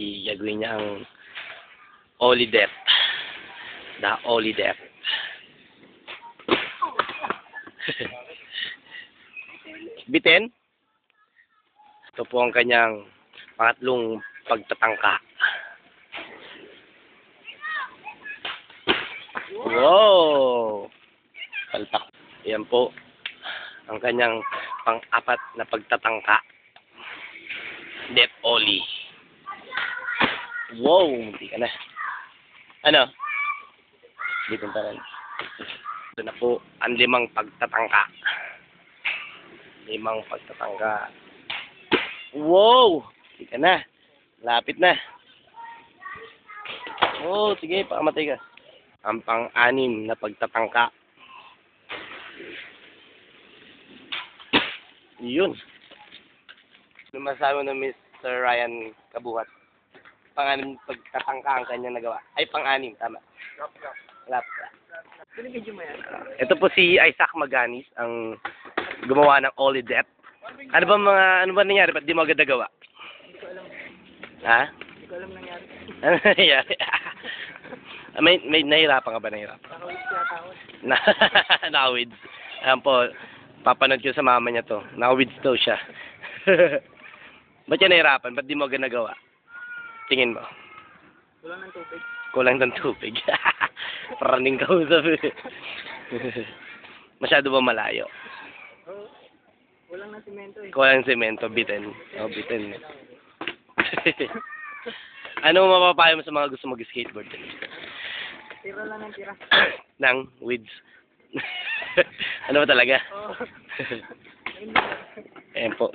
Gagawin niya ang Ollie Death. The Ollie Death. Bitin? Ito po ang kanyang pangatlong pagtatangka. Wow! Palpak. Yan po ang kanyang pang-apat na pagtatangka. Death Ollie. Wow! Hindi ka na. Ano? Bitin pa rin. Ito na po ang 5 pagtatangka. 5 pagtatangka. Wow! Hindi ka na. Lapit na. Oh, sige, pakamatay ka. Ang pang-6 na pagtatangka. Yun. Ano masabi ng Mr. Ryan Kabuhat? Pang-6 pagtatangka ang kanya nagawa. Ay, pang-6, tama. Lap. Ito po si Isaac Maganis, ang gumawa ng Ollie Death. Ano ba nangyari? Ba't di mo agad nagawa? Hindi ko alam. Ha? Hindi ko alam nangyari. Ano nangyari? May nahirapan ka ba? Nahirapan? Nakawid siya ako. Nakawids. Ayan po, papanood ko sa mama niya to. Nakawids daw siya. Ba't siya nahirapan? Ba't di mo agad nagawa? Tingin mo. Kulang ng tubig. Kulang ng tubig. Paraning kausap. Masyado ba malayo? Oo. Kulang ng simento eh. Kulang semento, bitin. Oh, bitin. Ano mapapayo mo sa mga gusto mag-skateboard? Tira lang ng tira. Nang weeds. Ano ba talaga? Oo. Ayan po.